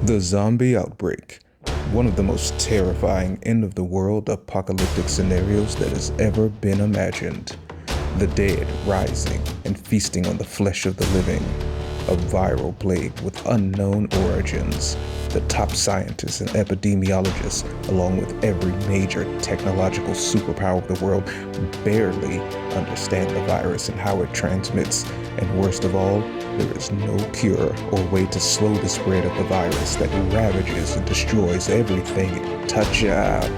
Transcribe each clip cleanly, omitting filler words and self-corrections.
The zombie outbreak, one of the most terrifying end-of-the-world apocalyptic scenarios that has ever been imagined. The dead rising and feasting on the flesh of the living. A viral plague with unknown origins. The top scientists and epidemiologists, along with every major technological superpower of the world, barely understand the virus and how it transmits. And worst of all, there is no cure or way to slow the spread of the virus that ravages and destroys everything it touches.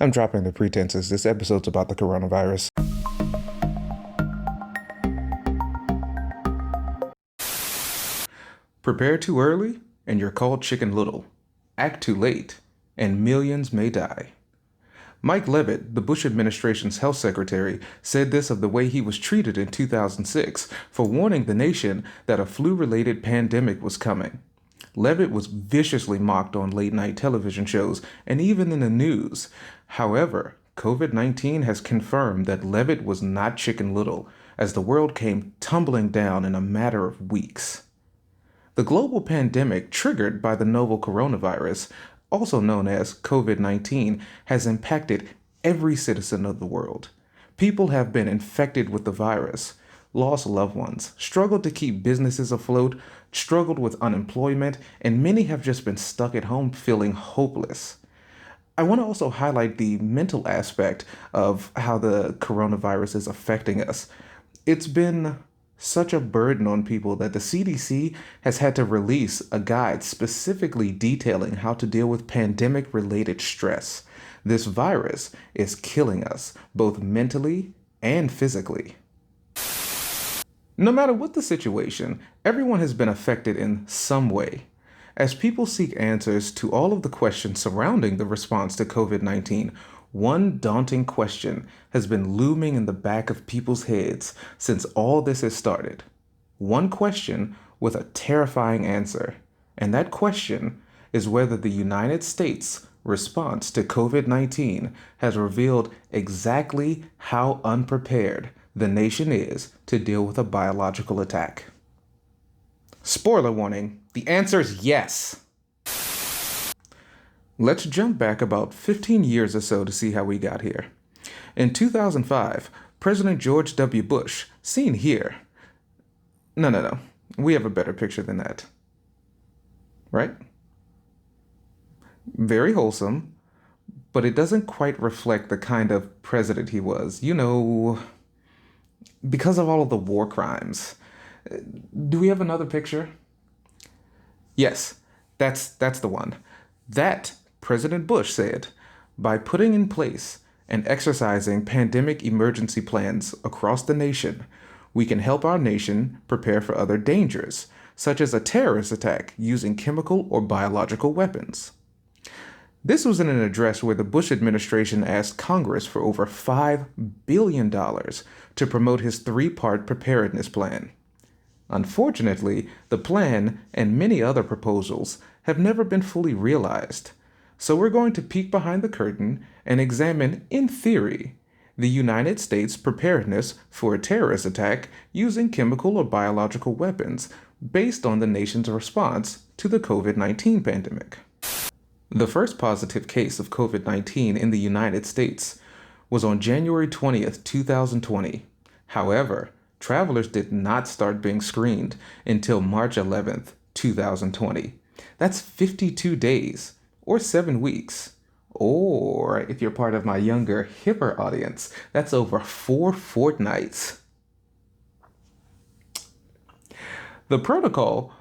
I'm dropping the pretenses. This episode's about the coronavirus. Prepare too early, and you're called Chicken Little. Act too late, and millions may die. Mike Leavitt, the Bush administration's health secretary, said this of the way he was treated in 2006 for warning the nation that a flu-related pandemic was coming. Leavitt was viciously mocked on late-night television shows and even in the news. However, COVID-19 has confirmed that Leavitt was not Chicken Little, as the world came tumbling down in a matter of weeks. The global pandemic triggered by the novel coronavirus, also known as COVID-19, has impacted every citizen of the world. People have been infected with the virus, lost loved ones, struggled to keep businesses afloat, struggled with unemployment, and many have just been stuck at home feeling hopeless. I want to also highlight the mental aspect of how the coronavirus is affecting us. It's been such a burden on people that the CDC has had to release a guide specifically detailing how to deal with pandemic-related stress. This virus is killing us, both mentally and physically. No matter what the situation, everyone has been affected in some way. As people seek answers to all of the questions surrounding the response to COVID-19, one daunting question has been looming in the back of people's heads since all this has started. One question with a terrifying answer. And that question is whether the United States' response to COVID-19 has revealed exactly how unprepared the nation is to deal with a biological attack. Spoiler warning, the answer is yes. Let's jump back about 15 years or so to see how we got here. In 2005, President George W. Bush, seen here. No. We have a better picture than that. Right? Very wholesome, but it doesn't quite reflect the kind of president he was. You know, because of all of the war crimes. Do we have another picture? Yes, that's the one. That President Bush said, by putting in place and exercising pandemic emergency plans across the nation, we can help our nation prepare for other dangers, such as a terrorist attack using chemical or biological weapons. This was in an address where the Bush administration asked Congress for over $5 billion to promote his three-part preparedness plan. Unfortunately, the plan and many other proposals have never been fully realized. So we're going to peek behind the curtain and examine, in theory, the United States' preparedness for a terrorist attack using chemical or biological weapons based on the nation's response to the COVID-19 pandemic. The first positive case of COVID-19 in the United States was on January 20th, 2020. However, travelers did not start being screened until March 11th, 2020. That's 52 days. Or 7 weeks. Or, if you're part of my younger, hipper audience, that's over 4 fortnights. The protocol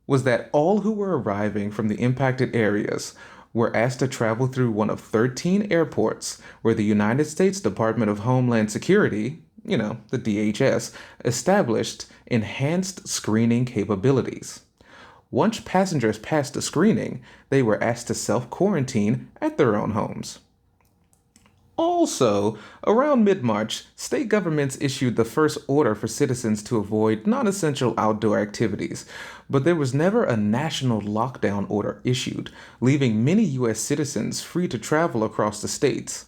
was that all who were arriving from the impacted areas were asked to travel through one of 13 airports where the United States Department of Homeland Security, the DHS, established enhanced screening capabilities. Once passengers passed the screening, they were asked to self-quarantine at their own homes. Also, around mid-March, state governments issued the first order for citizens to avoid non-essential outdoor activities, but there was never a national lockdown order issued, leaving many U.S. citizens free to travel across the states.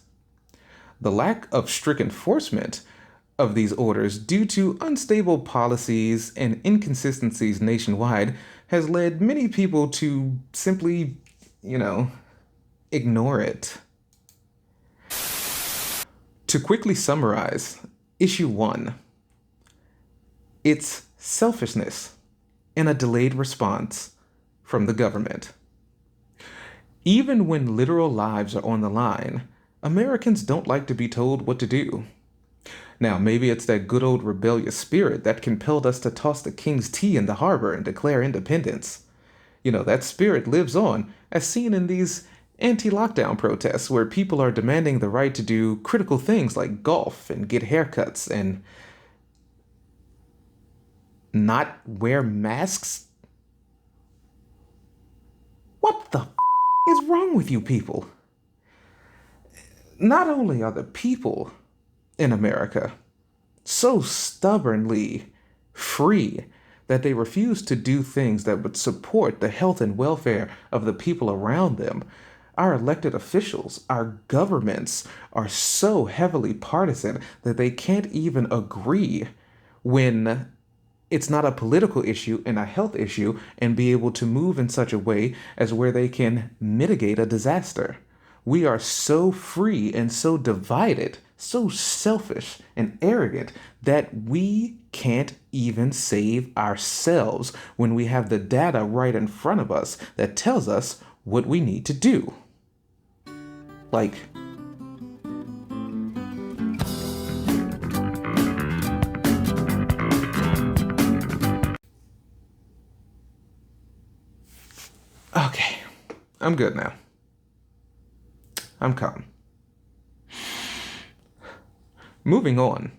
The lack of strict enforcement of these orders due to unstable policies and inconsistencies nationwide has led many people to simply, ignore it. To quickly summarize, issue 1. It's selfishness and a delayed response from the government. Even when literal lives are on the line, Americans don't like to be told what to do. Now, maybe it's that good old rebellious spirit that compelled us to toss the king's tea in the harbor and declare independence. That spirit lives on, as seen in these anti-lockdown protests where people are demanding the right to do critical things like golf and get haircuts and not wear masks. What the is wrong with you people? Not only are the people in America so stubbornly free that they refuse to do things that would support the health and welfare of the people around them, our elected officials, our governments are so heavily partisan that they can't even agree when it's not a political issue and a health issue and be able to move in such a way as where they can mitigate a disaster. We are so free and so divided, so selfish and arrogant that we can't even save ourselves when we have the data right in front of us that tells us what we need to do. Okay, I'm good now. I'm calm. Moving on.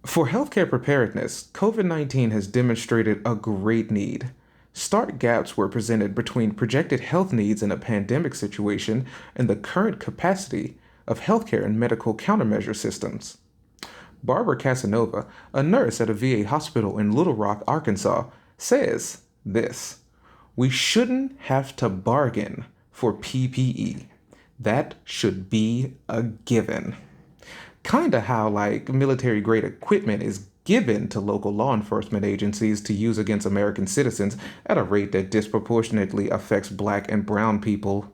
For healthcare preparedness, COVID-19 has demonstrated a great need. Stark gaps were presented between projected health needs in a pandemic situation and the current capacity of healthcare and medical countermeasure systems. Barbara Casanova, a nurse at a VA hospital in Little Rock, Arkansas, says this: "We shouldn't have to bargain for PPE. That should be a given." Kinda how military-grade equipment is given to local law enforcement agencies to use against American citizens at a rate that disproportionately affects Black and brown people.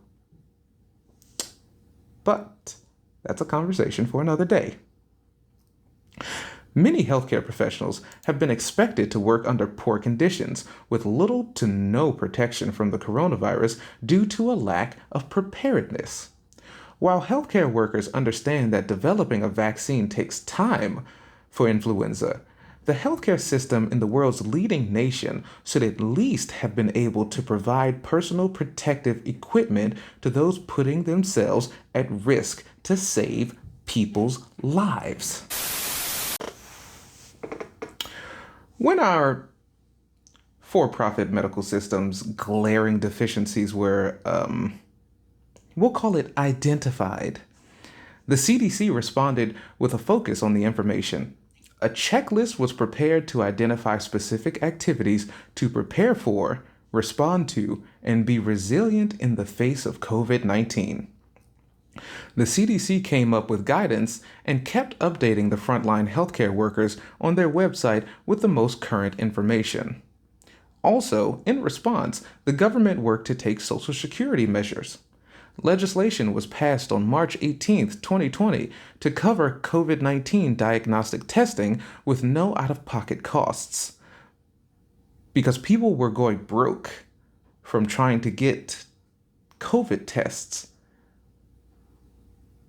But that's a conversation for another day. Many healthcare professionals have been expected to work under poor conditions with little to no protection from the coronavirus due to a lack of preparedness. While healthcare workers understand that developing a vaccine takes time for influenza, the healthcare system in the world's leading nation should at least have been able to provide personal protective equipment to those putting themselves at risk to save people's lives. When our for-profit medical system's glaring deficiencies were, we'll call it identified, the CDC responded with a focus on the information. A checklist was prepared to identify specific activities to prepare for, respond to, and be resilient in the face of COVID-19. The CDC came up with guidance and kept updating the frontline healthcare workers on their website with the most current information. Also, in response, the government worked to take Social Security measures. Legislation was passed on March 18, 2020, to cover COVID-19 diagnostic testing with no out-of-pocket costs. Because people were going broke from trying to get COVID tests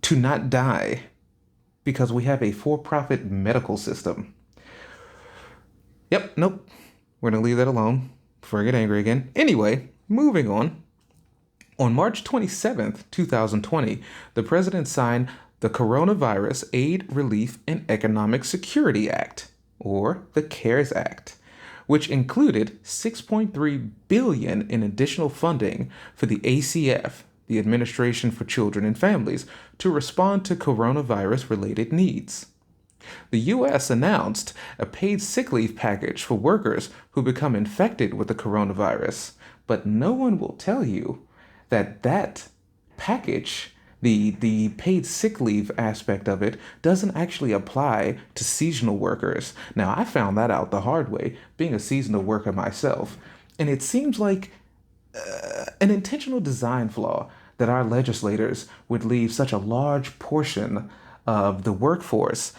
to not die because we have a for-profit medical system. Yep, nope. We're going to leave that alone before I get angry again. Anyway, moving on. On March 27th, 2020, the president signed the Coronavirus Aid, Relief, and Economic Security Act, or the CARES Act, which included $6.3 billion in additional funding for the ACF, the Administration for Children and Families, to respond to coronavirus-related needs. The U.S. announced a paid sick leave package for workers who become infected with the coronavirus, but no one will tell you that package The paid sick leave aspect of it doesn't actually apply to seasonal workers. Now, I found that out the hard way, being a seasonal worker myself, and it seems like an intentional design flaw that our legislators would leave such a large portion of the workforce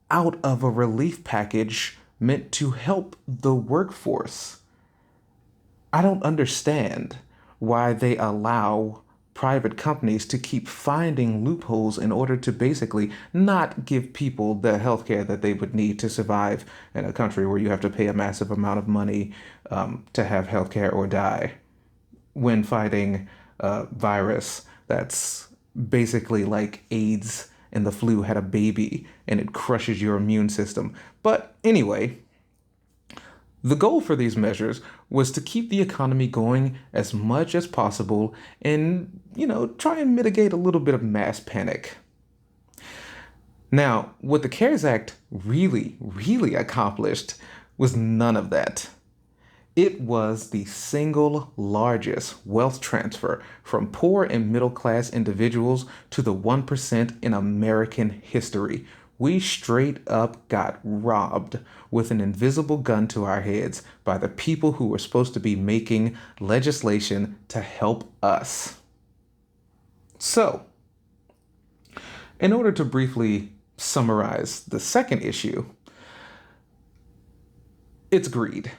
out of a relief package meant to help the workforce. I don't understand why they allow private companies to keep finding loopholes in order to basically not give people the healthcare that they would need to survive in a country where you have to pay a massive amount of money to have healthcare or die when fighting a virus that's basically like AIDS and the flu had a baby and it crushes your immune system. But anyway, the goal for these measures was to keep the economy going as much as possible and, try and mitigate a little bit of mass panic. Now, what the CARES Act really, really accomplished was none of that. It was the single largest wealth transfer from poor and middle class individuals to the 1% in American history. We straight up got robbed with an invisible gun to our heads by the people who were supposed to be making legislation to help us. So, in order to briefly summarize the second issue, it's greed.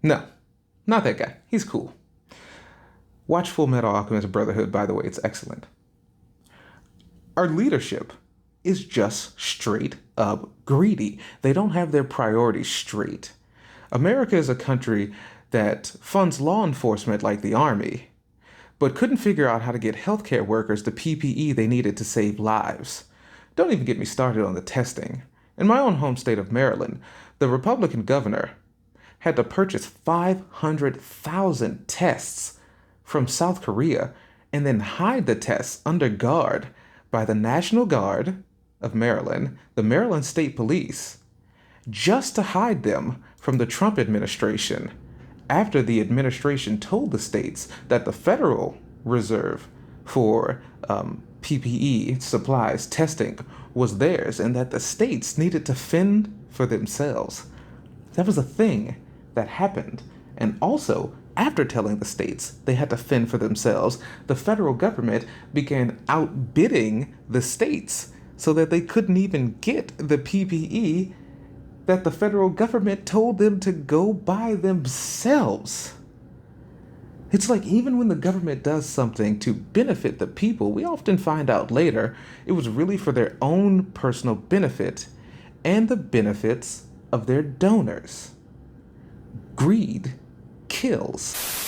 No, not that guy. He's cool. Watch Full Metal Alchemist Brotherhood, by the way. It's excellent. Our leadership is just straight up greedy. They don't have their priorities straight. America is a country that funds law enforcement like the Army, but couldn't figure out how to get healthcare workers the PPE they needed to save lives. Don't even get me started on the testing. In my own home state of Maryland, the Republican governor had to purchase 500,000 tests from South Korea and then hide the tests under guard by the National Guard of Maryland, the Maryland State Police, just to hide them from the Trump administration after the administration told the states that the Federal Reserve for PPE supplies testing was theirs and that the states needed to fend for themselves. That was a thing that happened. And also, after telling the states they had to fend for themselves, the federal government began outbidding the states so that they couldn't even get the PPE that the federal government told them to go buy themselves. It's like even when the government does something to benefit the people, we often find out later it was really for their own personal benefit and the benefits of their donors. Greed kills.